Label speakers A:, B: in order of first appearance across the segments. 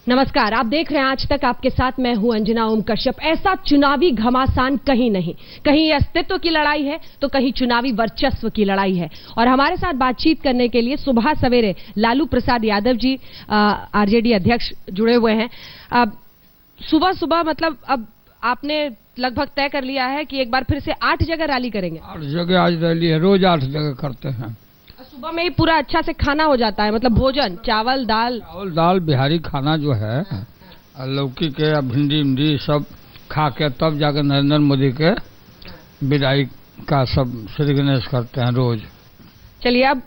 A: नमस्कार, आप देख रहे हैं आज तक। आपके साथ मैं हूं अंजना ओम कश्यप। ऐसा चुनावी घमासान कहीं नहीं, कहीं अस्तित्व की लड़ाई है तो कहीं चुनावी वर्चस्व की लड़ाई है। और हमारे साथ बातचीत करने के लिए सुबह सवेरे लालू प्रसाद यादव जी, आरजेडी अध्यक्ष, जुड़े हुए हैं। सुबह सुबह मतलब अब आपने लगभग तय कर लिया है कि एक बार फिर से 8 जगह रैली करेंगे।
B: 8 जगह आज रैली है, रोज 8 जगह करते हैं।
A: सुबह में ही पूरा अच्छा से खाना हो जाता है, मतलब भोजन, चावल दाल
B: बिहारी खाना जो है, लौकी के या भिंडी विंडी सब खा के तब जाकर नरेंद्र मोदी के विदाई का सब श्री गणेश करते हैं रोज।
A: चलिए अब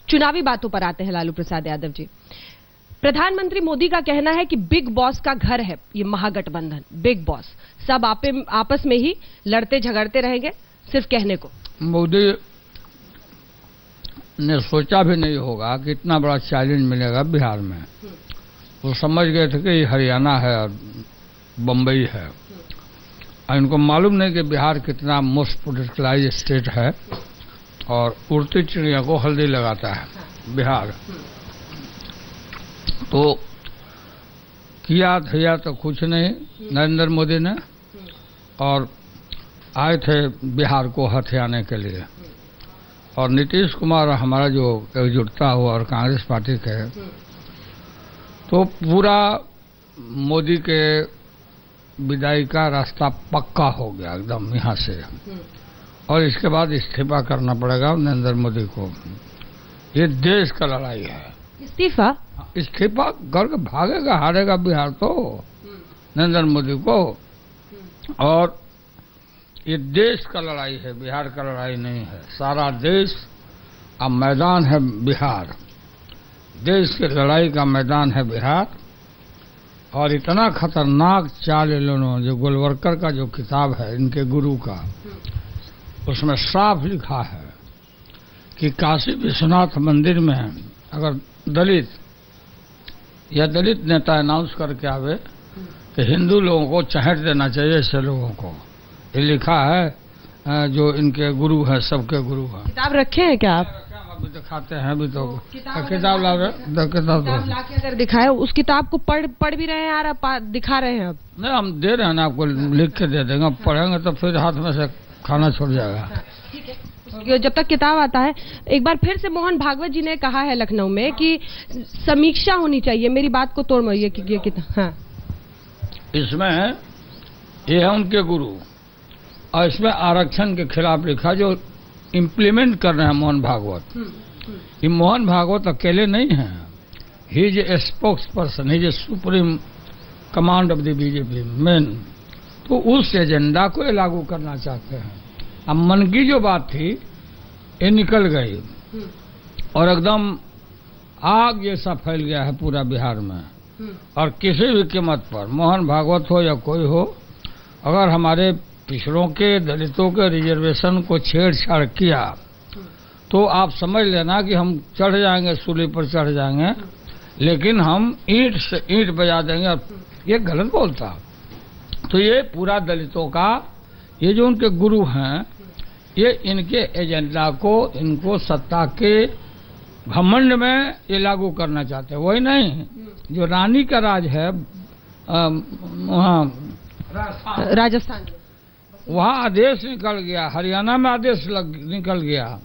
A: चुनावी बातों पर आते हैं। लालू प्रसाद यादव जी, प्रधानमंत्री मोदी का कहना है कि बिग बॉस का घर है ये महागठबंधन। बिग बॉस सब आपस में ही लड़ते झगड़ते रहेंगे, सिर्फ कहने को।
B: मोदी ने सोचा भी नहीं होगा कि इतना बड़ा चैलेंज मिलेगा बिहार में। वो समझ गए थे कि हरियाणा है और बम्बई है, और इनको मालूम नहीं कि बिहार कितना मोस्ट पोलिटिकलाइज स्टेट है और उड़ती चिड़िया को हल्दी लगाता है बिहार। तो किया था तो कुछ नहीं नरेंद्र मोदी ने, और आए थे बिहार को हथियाने के लिए। और नीतीश कुमार हमारा जो एकजुटता हुआ और कांग्रेस पार्टी के, तो पूरा मोदी के विदाई का रास्ता पक्का हो गया एकदम यहाँ से। और इसके बाद इस्तीफा करना पड़ेगा नरेंद्र मोदी को। ये देश का लड़ाई है। इस्तीफा करके भागेगा, हारेगा बिहार तो नरेंद्र मोदी को। और ये देश का लड़ाई है, बिहार का लड़ाई नहीं है। सारा देश अब मैदान है बिहार, देश की लड़ाई का मैदान है बिहार। और इतना खतरनाक चाल इन्होंने, जो गोलवरकर का जो किताब है इनके गुरु का, उसमें साफ लिखा है कि काशी विश्वनाथ मंदिर में अगर दलित या दलित नेता अनाउंस करके आवे कि हिंदू लोगों को चहेट देना चाहिए, ऐसे लोगों को। ये लिखा है जो इनके गुरु हैं, सबके गुरु हैं।
A: किताब रखे हैं क्या आप?
B: अभी दिखाते हैं, अभी तो किताब ला
A: के अगर दिखाए, उस किताब को पढ़ भी रहे हैं यार, आप दिखा रहे हैं? अब
B: नहीं, हम दे रहे हैं ना आपको, लिख के दे देंगे। पढ़ेंगे तो फिर हाथ में से खाना छोड़ जाएगा।
A: जब तक किताब आता है, एक बार फिर से मोहन भागवत जी ने कहा है लखनऊ में कि समीक्षा होनी चाहिए। मेरी बात को तोड़ मत, ये किताब। हाँ, इसमें
B: ये है उनके गुरु, और इसमें आरक्षण के खिलाफ लिखा, जो इम्प्लीमेंट कर रहे हैं मोहन भागवत। ये मोहन भागवत अकेले नहीं हैं, he is a spokes person, he is a supreme command of the BJP main. तो उस एजेंडा को ये लागू करना चाहते हैं। अब मन की जो बात थी ये निकल गई, और एकदम आग जैसा फैल गया है पूरा बिहार में। और किसी भी कीमत पर, मोहन भागवत हो या कोई हो, अगर हमारे पिछड़ों के, दलितों के रिजर्वेशन को छेड़छाड़ किया तो आप समझ लेना कि हम चढ़ जाएंगे, सूली पर चढ़ जाएंगे, लेकिन हम ईंट से ईंट बजा देंगे। ये गलत बोलता। तो ये पूरा दलितों का, ये जो उनके गुरु हैं, ये इनके एजेंडा को, इनको सत्ता के घमंड में ये लागू करना चाहते हैं। वही नहीं, जो रानी का राज है वहाँ
A: राजस्थान,
B: वहाँ आदेश निकल गया, हरियाणा में आदेश निकल गया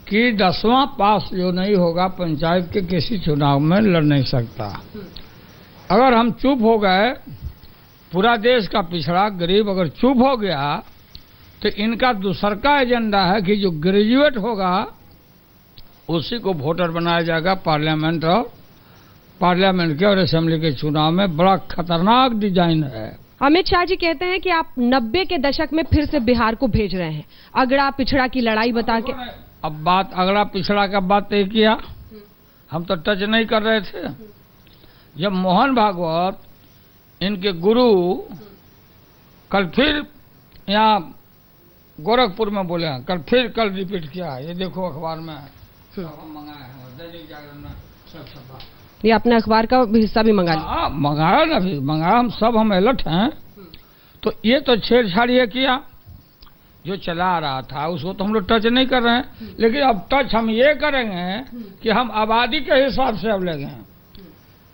B: कि 10वां पास जो नहीं होगा पंचायत के किसी चुनाव में लड़ नहीं सकता। अगर हम चुप हो गए, पूरा देश का पिछड़ा गरीब अगर चुप हो गया, तो इनका दूसर का एजेंडा है कि जो ग्रेजुएट होगा उसी को वोटर बनाया जाएगा पार्लियामेंट के और असेंबली के चुनाव में। बड़ा खतरनाक डिजाइन है।
A: अमित शाह जी कहते हैं कि आप 90 के दशक में फिर से बिहार को भेज रहे हैं, अगड़ा पिछड़ा की लड़ाई बता के।
B: अब बात अगड़ा पिछड़ा का बात तय किया, हम तो टच नहीं कर रहे थे। जब मोहन भागवत इनके गुरु कल फिर यहाँ गोरखपुर में बोले हैं, कल रिपीट किया है, ये देखो अखबार में मंगाया है, दैनिक जागरण में सब छपा।
A: ये अपने अखबार का हिस्सा भी मंगा लिया?
B: मंगाया ना, भी मंगाया, हम अलर्ट हैं। तो ये तो छेड़छाड़ ये किया, जो चला रहा था उसको तो हम लोग टच नहीं कर रहे हैं। लेकिन अब टच हम ये करेंगे कि हम आबादी के हिसाब से अब लेंगे।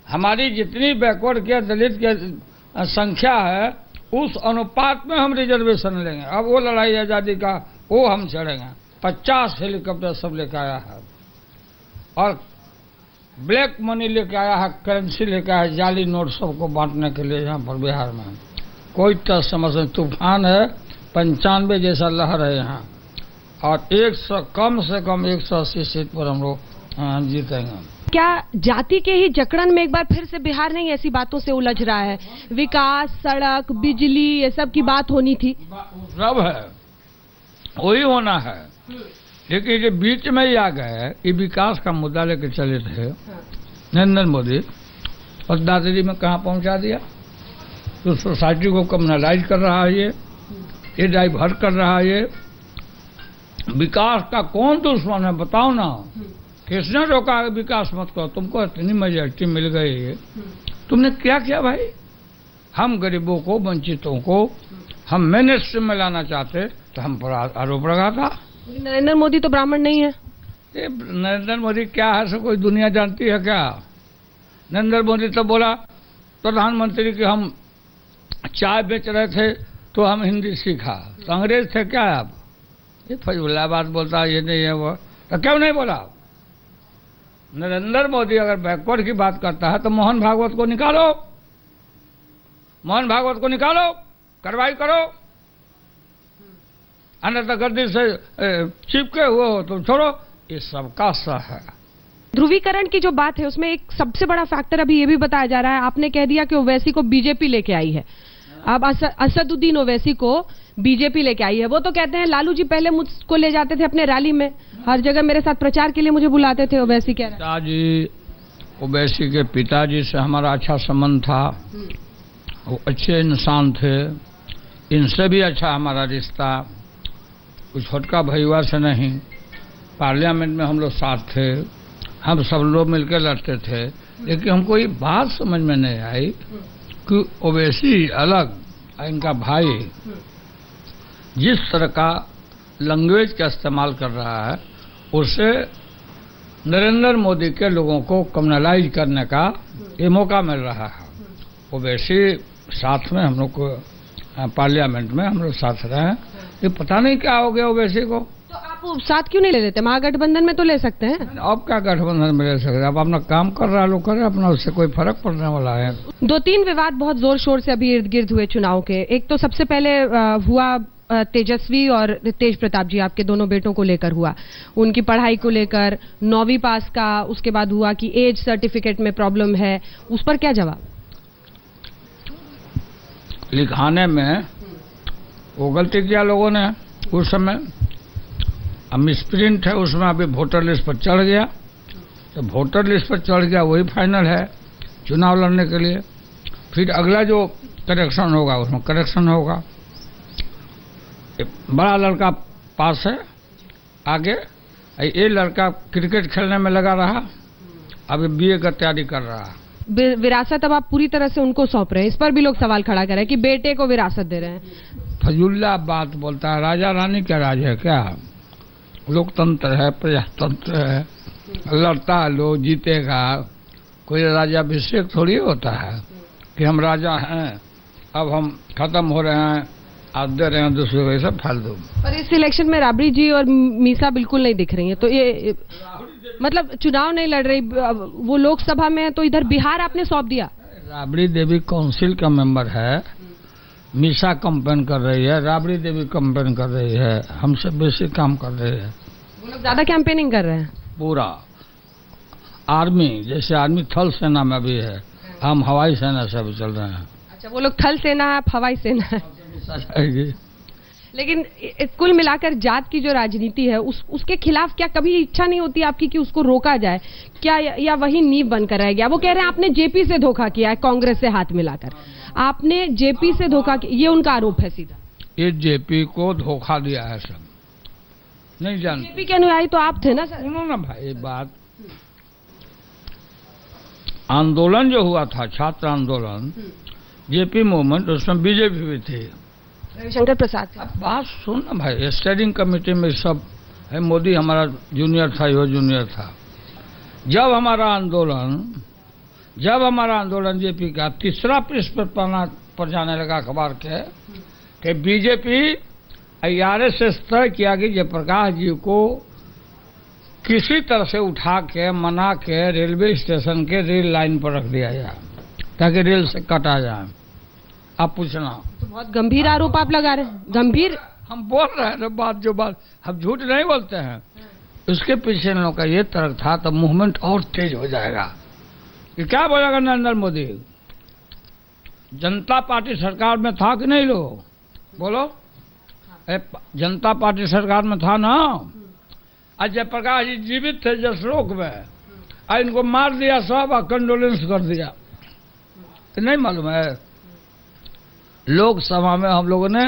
B: हमारी जितनी बैकवर्ड या दलित की संख्या है उस अनुपात में हम रिजर्वेशन लेंगे। अब वो लड़ाई आज़ादी का वो हम चढ़ेंगे। 50 हेलीकॉप्टर सब लेकर आया है और ब्लैक मनी लेके आया है, करेंसी लेके आया है, जाली नोट सबको बांटने के लिए यहाँ पर बिहार में। कोई समझ तूफान है, 95 जैसा लहर है यहाँ और 100 कम से कम 180 सीट पर हम लोग जीतेंगे।
A: क्या जाति के ही जकड़न में एक बार फिर से बिहार नहीं ऐसी बातों से उलझ रहा है? विकास, सड़क, बिजली, ये सब की बात होनी थी।
B: सब है, वही होना है, लेकिन ये बीच में ही आ गए। ये विकास का मुद्दा लेकर चले थे नरेंद्र मोदी और दादाजी में कहाँ पहुंचा दिया। तो सोसाइटी को कम्युनलाइज कर रहा है, ये डाइवर्ट कर रहा है। ये विकास का कौन दुश्मन है बताओ ना? किसने रोका विकास मत करो? तुमको इतनी मेजॉरिटी मिल गई है, तुमने क्या किया भाई? हम गरीबों को, वंचितों को हम मेन स्ट्रीम में लाना चाहते तो हम पर आरोप लगा था।
A: नरेंद्र मोदी तो ब्राह्मण नहीं है।
B: ये नरेंद्र मोदी क्या है सो कोई दुनिया जानती है क्या? नरेंद्र मोदी तो बोला प्रधानमंत्री कि हम चाय बेच रहे थे तो हम हिंदी सीखा, तो अंग्रेज थे क्या आप? ये फजूला बात बोलता है, ये नहीं है वो। तो क्यों नहीं बोला? नरेंद्र मोदी अगर बैकवर्ड की बात करता है तो मोहन भागवत को निकालो, मोहन भागवत को निकालो, कार्रवाई करो। अन्यथा गद्दी से चिपके हुए हो तुम छोड़ो। ये सबका सह है।
A: ध्रुवीकरण की जो बात है उसमें एक सबसे बड़ा फैक्टर अभी ये भी बताया जा रहा है, आपने कह दिया कि ओवैसी को बीजेपी लेके आई है। अब असदुद्दीन ओवैसी को बीजेपी लेके आई है। वो तो कहते हैं लालू जी पहले मुझको ले जाते थे अपने रैली में, हर जगह मेरे साथ प्रचार के लिए मुझे बुलाते थे। ओवैसी कह रहे हैं
B: पिताजी, ओवैसी के पिताजी से हमारा अच्छा संबंध था, वो अच्छे इंसान थे, इनसे भी अच्छा हमारा रिश्ता। कुछ छोटका भैया से नहीं, पार्लियामेंट में हम लोग साथ थे, हम सब लोग मिलकर लड़ते थे। लेकिन हमको ये बात समझ में नहीं आई कि ओवैसी अलग, इनका भाई जिस तरह का लैंग्वेज का इस्तेमाल कर रहा है उससे नरेंद्र मोदी के लोगों को कम्युनलाइज करने का ये मौका मिल रहा है। ओवैसी साथ में हम लोग को पार्लियामेंट में हम लोग साथ रहे, ये पता नहीं क्या हो गया ओवैसी को।
A: तो आप साथ क्यों नहीं ले लेते? महागठबंधन में तो ले सकते हैं।
B: अब क्या गठबंधन में ले सकते हैं? अब अपना काम कर रहा लोग करे अपना, उससे कोई फर्क पड़ने वाला है?
A: 2-3 विवाद बहुत जोर शोर से अभी इर्द गिर्द हुए चुनाव के। एक तो सबसे पहले हुआ तेजस्वी और तेज प्रताप जी, आपके दोनों बेटों को लेकर हुआ, उनकी पढ़ाई को लेकर, 9वीं पास का। उसके बाद हुआ कि एज सर्टिफिकेट में प्रॉब्लम है, उस पर क्या जवाब?
B: लिखाने में वो गलती किया लोगों ने उस समय। अब मिसप्रिंट है उसमें, अभी वोटर लिस्ट पर चढ़ गया, तो वोटर लिस्ट पर चढ़ गया वही फाइनल है चुनाव लड़ने के लिए। फिर अगला जो करेक्शन होगा उसमें करेक्शन होगा। बड़ा लड़का पास है आगे, ये लड़का क्रिकेट खेलने में लगा रहा, अभी बीए का तैयारी कर रहा।
A: विरासत अब आप पूरी तरह से उनको सौंप रहे हैं, इस पर भी लोग सवाल खड़ा कर रहे हैं कि बेटे को विरासत दे रहे हैं।
B: फजुल्ला बात बोलता है। राजा रानी का राज है क्या? लोकतंत्र है, प्रजातंत्र है, लड़ता है लोग, जीतेगा। कोई राजाभिषेक थोड़ी होता है कि हम राजा हैं अब हम खत्म हो रहे हैं, आप दे रहे हैं दूसरे को, ये सब फालतू।
A: पर इस इलेक्शन में राबड़ी जी और मीसा बिल्कुल नहीं दिख रही हैं, तो ये मतलब चुनाव नहीं लड़ रही, वो लोकसभा में है, तो इधर बिहार आपने सौंप दिया।
B: राबड़ी देवी काउंसिल का मेंबर है, मीसा कंपेन कर रही है, राबड़ी देवी कंपेन कर रही है, हमसे बेसिक काम कर रही है।
A: वो लोग ज्यादा कैंपेनिंग कर रहे हैं। पूरा
B: आर्मी, जैसे आर्मी थल सेना में भी है, हम हवाई सेना से भी चल रहे हैं।
A: अच्छा, वो लोग थल सेना है, आप हवाई सेना है। लेकिन कुल मिलाकर जात की जो राजनीति है उसके खिलाफ क्या कभी इच्छा नहीं होती आपकी कि उसको रोका जाए क्या, या वही नींव बनकर रह गया? वो कह रहे हैं आपने जेपी से धोखा किया है, कांग्रेस से हाथ मिलाकर आपने जेपी से धोखा किया, ये उनका आरोप है सीधा।
B: ये जेपी को धोखा दिया है, सब नहीं जानते।
A: जेपी के अनुयायी तो आप थे ना सर?
B: सुनो ना भाई बात, आंदोलन जो हुआ था छात्र आंदोलन, जेपी मूवमेंट, उसमें बीजेपी भी थी,
A: रविशंकर प्रसाद।
B: अब बात सुन ना भाई, स्टेयरिंग कमेटी में सब है। मोदी हमारा जूनियर था, यो जूनियर था। जब हमारा आंदोलन जब हमारा आंदोलन जेपी का तीसरा पृष्ठ पर जाने लगा अखबार के कि बीजेपी आरएसएस तय किया कि जयप्रकाश जी को किसी तरह से उठा के मना के रेलवे स्टेशन के रेल लाइन पर रख दिया जाए ताकि रेल से कटा जाए। आप पूछना,
A: तो बहुत गंभीर आरोप आप लगा रहे हैं। गंभीर
B: हम बोल रहे हैं ना, बात जो बात हम झूठ नहीं बोलते हैं। उसके पीछे इन लोगों का ये तर्क था तो मूवमेंट और तेज हो जाएगा। कि क्या बोलेगा नरेंद्र मोदी, जनता पार्टी सरकार में था कि नहीं लोग, बोलो। जनता पार्टी सरकार में था ना, आज जयप्रकाश जी जीवित थे जसलोक में, और इनको मार दिया सब और कंडोलेंस कर दिया। नहीं मालूम है, लोकसभा में हम लोगों ने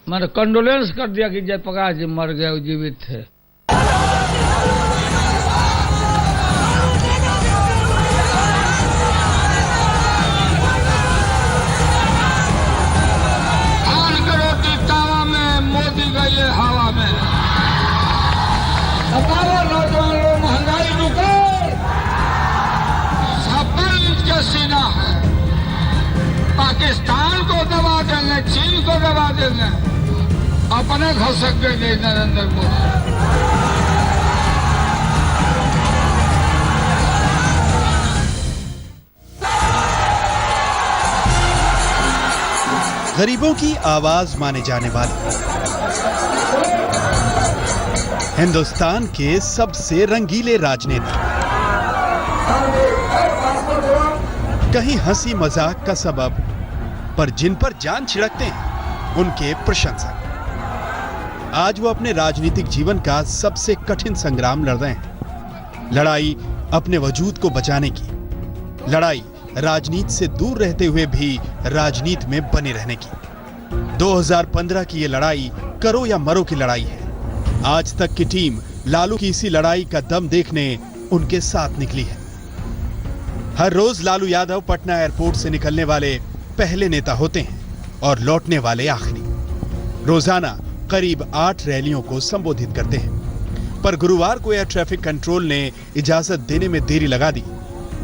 B: मैंने कंडोलेंस कर दिया कि जयप्रकाश जी मर गए, वो जीवित थे।
C: हवा में नौजवान लोग, महंगाई रुके, सफल का सीना है। पाकिस्तान को दबा देंगे, चीन को दबा देंगे, अपने घसक गए नरेंद्र मोदी।
D: गरीबों की आवाज माने जाने वाले हिंदुस्तान के सबसे रंगीले राजनेता, कहीं हंसी मजाक का सबब, पर जिन पर जान छिड़कते हैं उनके प्रशंसक। आज वो अपने राजनीतिक जीवन का सबसे कठिन संग्राम लड़ रहे हैं। लड़ाई अपने वजूद को बचाने की, लड़ाई राजनीति से दूर रहते हुए भी राजनीति में बने रहने की। 2015 की ये लड़ाई करो या मरो की लड़ाई है। आज तक की टीम लालू की इसी लड़ाई का दम देखने उनके साथ निकली है। हर रोज लालू यादव पटना एयरपोर्ट से निकलने वाले पहले नेता होते हैं और लौटने वाले आखिरी। रोजाना करीब 8 रैलियों को संबोधित करते हैं, पर गुरुवार को एयर ट्रैफिक कंट्रोल ने इजाजत देने में देरी लगा दी।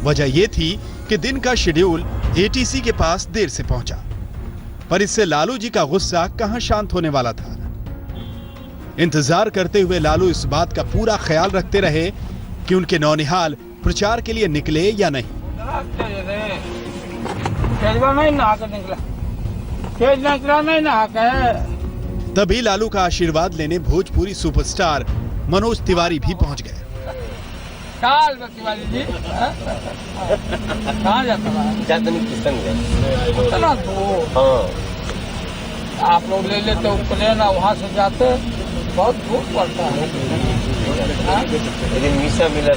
D: वजह यह थी कि दिन का शेड्यूल एटीसी के पास देर से पहुंचा, पर इससे लालू जी का गुस्सा कहां शांत होने वाला था। इंतजार करते हुए लालू इस बात का पूरा ख्याल रखते रहे कि उनके नौनिहाल प्रचार के लिए निकले या नहीं। तभी लालू का आशीर्वाद लेने भोजपुरी सुपरस्टार मनोज तिवारी भी पहुंच गए।
C: आप लोग ले लेते प्लेन, वहाँ से जाते, बहुत धूप पड़ता है। लेकिन मीसा मिला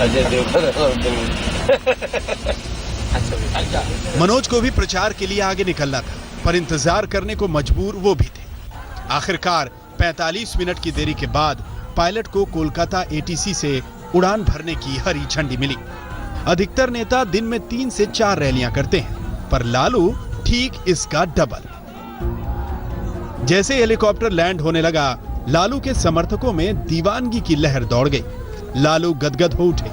C: अजय देवगन।
D: मनोज को भी प्रचार के लिए आगे निकलना था, पर इंतजार करने को मजबूर वो भी थे। आखिरकार 45 मिनट की देरी के बाद पायलट को कोलकाता एटीसी से उड़ान भरने की हरी झंडी मिली। अधिकतर नेता दिन में 3 से 4 रैलियां करते हैं, पर लालू ठीक इसका डबल। जैसे हेलीकॉप्टर लैंड होने लगा, लालू के समर्थकों में दीवानगी की लहर दौड़ गई। लालू गदगद हो उठे।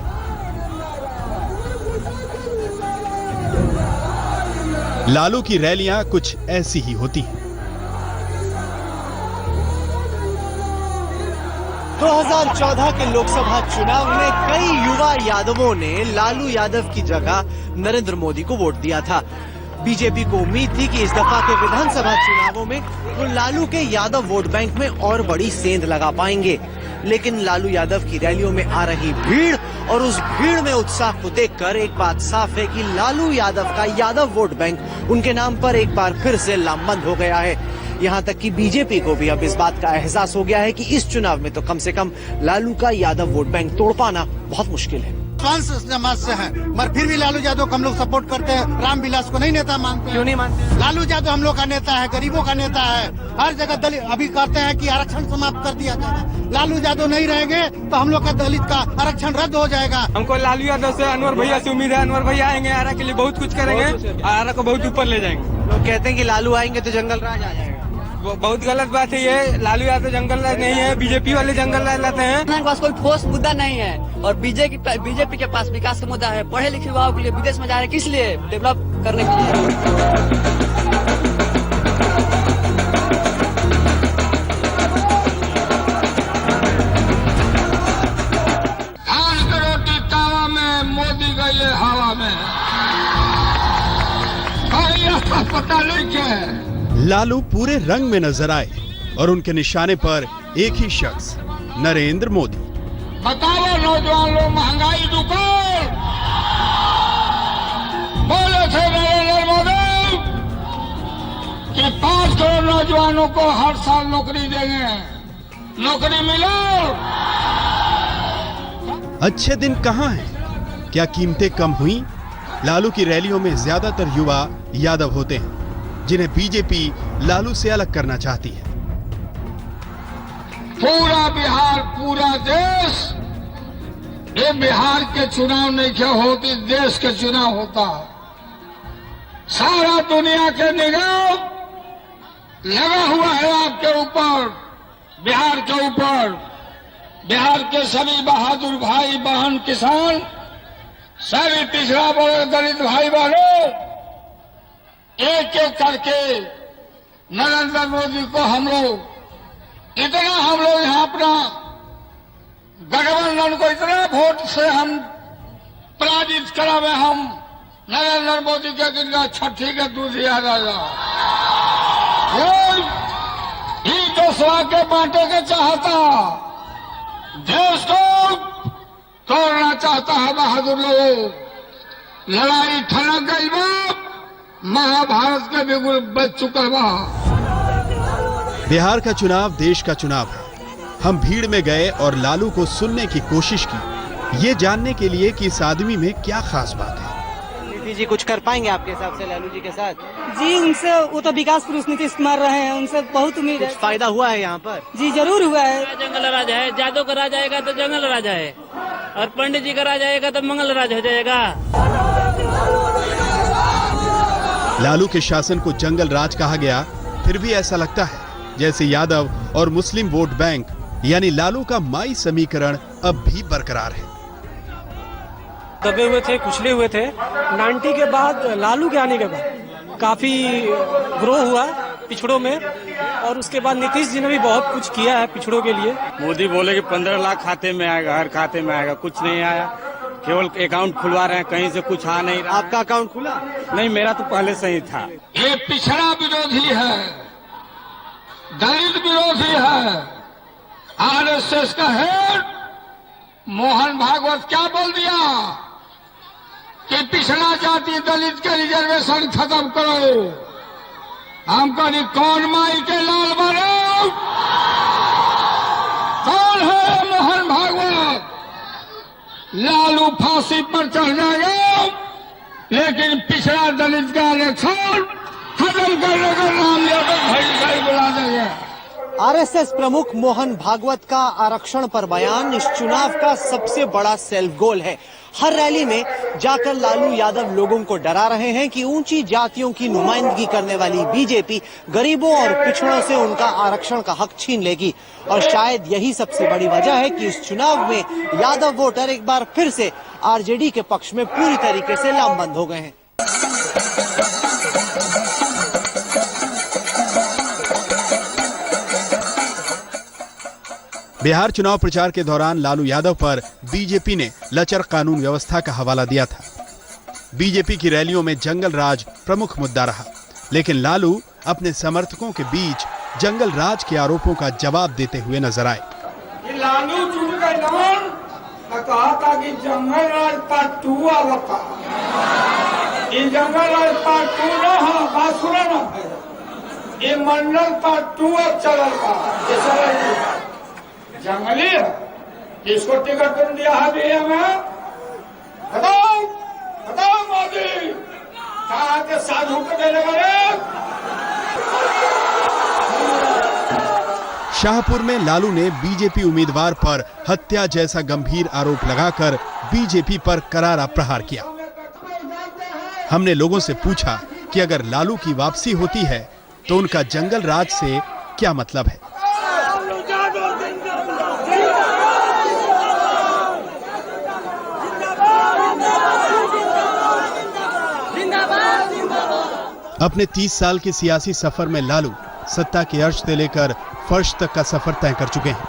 D: लालू की रैलियां कुछ ऐसी ही होती हैं।
E: 2014 के लोकसभा चुनाव में कई युवा यादवों ने लालू यादव की जगह नरेंद्र मोदी को वोट दिया था। बीजेपी को उम्मीद थी कि इस दफा के विधानसभा चुनावों में वो लालू के यादव वोट बैंक में और बड़ी सेंध लगा पाएंगे, लेकिन लालू यादव की रैलियों में आ रही भीड़ और उस भीड़ में उत्साह को देखकर एक बात साफ है कि लालू यादव का यादव वोट बैंक उनके नाम पर एक बार फिर से लामबंद हो गया है। यहाँ तक कि बीजेपी को भी अब इस बात का एहसास हो गया है कि इस चुनाव में तो कम से कम लालू का यादव वोट बैंक तोड़ पाना बहुत मुश्किल है।
F: समाज से है, मगर फिर भी लालू यादव को हम लोग सपोर्ट करते हैं। रामविलास को नहीं नेता मानते।
E: क्यों नहीं मानते?
F: लालू यादव हम लोग का नेता है, गरीबों का नेता है। हर जगह दलित अभी कहते हैं कि आरक्षण समाप्त कर दिया जाएगा। लालू यादव नहीं रहेंगे तो हम लोग का दलित का आरक्षण रद्द हो जाएगा।
G: हमको लालू यादव से, अनवर भैया से उम्मीद है। अनवर भैया आएंगे, आरा के लिए बहुत कुछ करेंगे, आरा को बहुत ऊपर ले जाएंगे।
E: लोग कहते हैं कि लालू आएंगे तो जंगल राज आ जाएगा।
G: बहुत गलत बात है ये। लालू यादव जंगल राज नहीं है, बीजेपी वाले जंगल राज लाते हैं।
H: के पास कोई ठोस मुद्दा नहीं है और बीजेपी के पास विकास का मुद्दा है। पढ़े लिखे युवाओं के लिए विदेश में जा रहे हैं, किस लिए? डेवलप करने के लिए।
C: मोदी गए हवा में, पता नहीं क्या है।
D: लालू पूरे रंग में नजर आए और उनके निशाने पर एक ही शख्स, नरेंद्र मोदी।
C: बताओ नौजवान लोग, महंगाई दुकान बोले थे नरेंद्र मोदी कि 5 करोड़ नौजवानों को हर साल नौकरी देंगे। नौकरी मिलो।
D: अच्छे दिन कहां हैं? क्या कीमतें कम हुई? लालू की रैलियों में ज्यादातर युवा यादव होते हैं, जिन्हें बीजेपी लालू से अलग करना चाहती है।
C: पूरा बिहार, पूरा देश, ये बिहार के चुनाव नहीं क्या होती, देश के चुनाव होता। सारा दुनिया के निगाह लगा हुआ है आपके ऊपर, बिहार के ऊपर। बिहार के सभी बहादुर भाई बहन, किसान, सभी पिछड़ा वर्ग, दलित भाई बहनों, एक एक करके नरेंद्र मोदी को हम लोग यहाँ अपना गठबंधन को इतना वोट से हम पराजित करावे। हम नरेंद्र मोदी के गिरना छठी के दूध याद आ जाओ। ही देशवा के बांटे के चाहता, देश को तोड़ना चाहता है बहादुर लोग। लड़ाई ठनक गई बाप, महाभारत के बिगुल बच चुका वहां।
D: बिहार का चुनाव देश का चुनाव है। हम भीड़ में गए और लालू को सुनने की कोशिश की, ये जानने के लिए कि इस आदमी में क्या खास बात है।
E: नीतीश जी कुछ कर पाएंगे आपके हिसाब से लालू जी के साथ?
I: जी उनसे, वो तो विकास पुरुष नीतीश कुमार रहे हैं, उनसे बहुत उम्मीद है।
E: फायदा हुआ है यहाँ पर?
I: जी जरूर हुआ है।
J: जंगल राज है, जादव का राज आएगा तो जंगल राज है, और पंडित जी का राज आएगा तो मंगल राज हो जाएगा।
D: लालू के शासन को जंगल राज कहा गया, फिर भी ऐसा लगता है जैसे यादव और मुस्लिम वोट बैंक यानी लालू का माई समीकरण अब भी बरकरार है।
I: दबे हुए थे, कुचले हुए थे। 90 के बाद, लालू के आने के बाद काफी ग्रो हुआ पिछड़ों में, और उसके बाद नीतीश जी ने भी बहुत कुछ किया है पिछड़ों के लिए।
K: मोदी बोले कि 15 लाख खाते में आएगा, हर खाते में आएगा, कुछ नहीं आया। केवल अकाउंट खुलवा रहे हैं, कहीं से कुछ आ नहीं रहा।
E: आपका अकाउंट खुला?
K: नहीं, मेरा तो पहले से ही था।
C: ये पिछड़ा विरोधी है, दलित विरोधी है। आरएसएस का हेड मोहन भागवत क्या बोल दिया कि पिछड़ा जाति दलित के रिजर्वेशन खत्म करो। हम कहीं कौन माई के लाल बनो? कौन है मोहन भागवत? लालू फांसी पर चढ़ जाएगा, लेकिन पिछड़ा दलित का आरक्षण खत्म करने का नाम लिया तो भाई बुला देंगे।
E: आरएसएस प्रमुख मोहन भागवत का आरक्षण पर बयान इस चुनाव का सबसे बड़ा सेल्फ गोल है। हर रैली में जाकर लालू यादव लोगों को डरा रहे हैं कि ऊंची जातियों की नुमाइंदगी करने वाली बीजेपी गरीबों और पिछड़ों से उनका आरक्षण का हक छीन लेगी। और शायद यही सबसे बड़ी वजह है कि इस चुनाव में यादव वोटर एक बार फिर से आरजेडी के पक्ष में पूरी तरीके से लामबंद हो गए हैं।
D: बिहार चुनाव प्रचार के दौरान लालू यादव पर बीजेपी ने लचर कानून व्यवस्था का हवाला दिया था। बीजेपी की रैलियों में जंगल राज प्रमुख मुद्दा रहा, लेकिन लालू अपने समर्थकों के बीच जंगल राज के आरोपों का जवाब देते हुए नजर आए।
C: लालू चुन का नाम कहा था कि जंगल राज पार्ट 2 आवता। ये जंगल राज पार्ट 2 ना है, बात सुना ना, ये मंडल पार्ट 2 अब चलेगा। जंगली है, किसको टिकट तुम दिया है बीए में? बताओ बताओ मोदी, कहा के साधु को देने वाले।
D: शाहपुर में लालू ने बीजेपी उम्मीदवार पर हत्या जैसा गंभीर आरोप लगाकर बीजेपी पर करारा प्रहार किया। हमने लोगों से पूछा कि अगर लालू की वापसी होती है तो उनका जंगल राज से क्या मतलब है? अपने 30 साल के सियासी सफर में लालू सत्ता के अर्श से लेकर फर्श तक का सफर तय कर चुके हैं,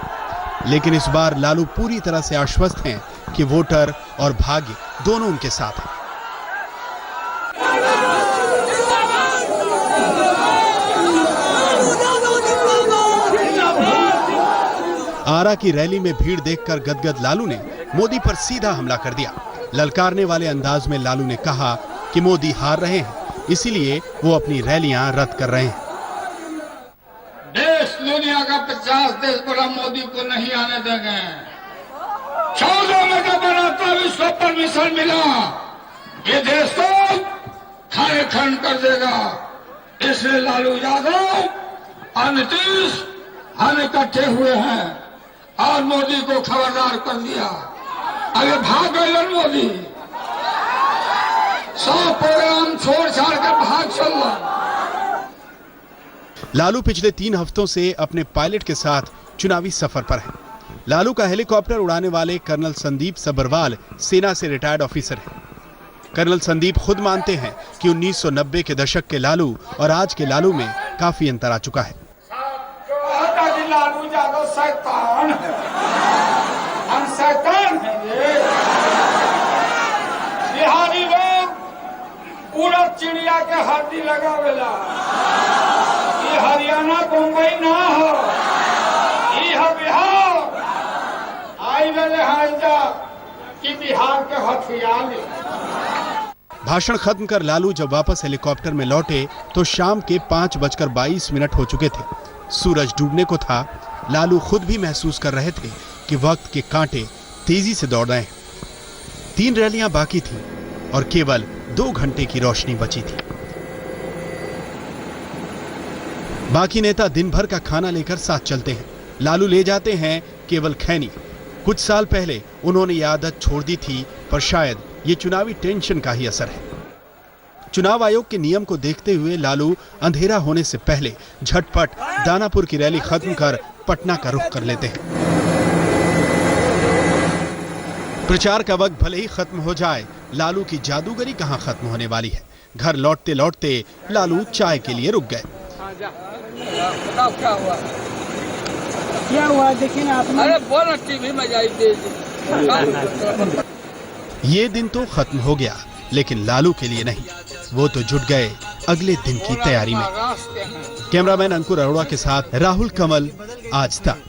D: लेकिन इस बार लालू पूरी तरह से आश्वस्त हैं कि वोटर और भाग्य दोनों उनके साथ हैं। आरा की रैली में भीड़ देखकर गदगद लालू ने मोदी पर सीधा हमला कर दिया। ललकारने वाले अंदाज में लालू ने कहा कि मोदी हार रहे हैं, इसीलिए वो अपनी रैलियां रद्द कर रहे हैं।
C: देश दुनिया का 50 देश बड़ा मोदी को नहीं आने देंगे। 14 में जब बनाता विश्व परमिशन मिला, ये देश को खाने खंड कर देगा। इसलिए लालू यादव और नीतीश हम इकट्ठे हुए हैं और मोदी को खबरदार कर दिया। अरे भाग गए मोदी, 100 प्रोग्राम छोड़ छाड़ कर भाग चल रहा।
D: लालू पिछले 3 हफ्तों से अपने पायलट के साथ चुनावी सफर पर हैं। लालू का हेलीकॉप्टर उड़ाने वाले कर्नल संदीप सब्बरवाल सेना से रिटायर्ड ऑफिसर हैं। कर्नल संदीप खुद मानते हैं कि 1990 के दशक के लालू और आज के लालू में काफी अंतर आ चुका है।
C: लालू यादव शैतान है, हम शैतान हैं। बिहारी लोग पूरा चिड़िया के हड्डी लगावेला। ये हरियाणा बम्बई ना हो, ये है बिहार। आई वाले हाईजा कि बिहार के हथियार ले।
D: भाषण खत्म कर लालू जब वापस हेलीकॉप्टर में लौटे तो शाम के 5:22 हो चुके थे। सूरज डूबने को था। लालू खुद भी महसूस कर रहे थे कि वक्त के कांटे तेजी से दौड़ रहे हैं। 3 रैलियां बाकी थीं और केवल 2 घंटे की रोशनी बची थी। बाकी नेता दिन भर का खाना लेकर साथ चलते हैं, लालू ले जाते हैं केवल खैनी। कुछ साल पहले उन्होंने ये आदत छोड़ दी थी, पर शायद ये चुनावी टेंशन का ही असर है। चुनाव आयोग के नियम को देखते हुए लालू अंधेरा होने से पहले झटपट दानापुर की रैली खत्म कर पटना का रुख कर लेते हैं। प्रचार का वक्त भले ही खत्म हो जाए, लालू की जादूगरी कहां खत्म होने वाली है। घर लौटते लौटते लालू चाय के लिए रुक गए।
J: क्या हुआ देखिए ना आपने। अरे बोलो टीवी में जाइए।
D: ये दिन तो खत्म हो गया, लेकिन लालू के लिए नहीं। वो तो जुट गए अगले दिन की तैयारी में। कैमरामैन अंकुर अरोड़ा के साथ राहुल कमल, आज तक।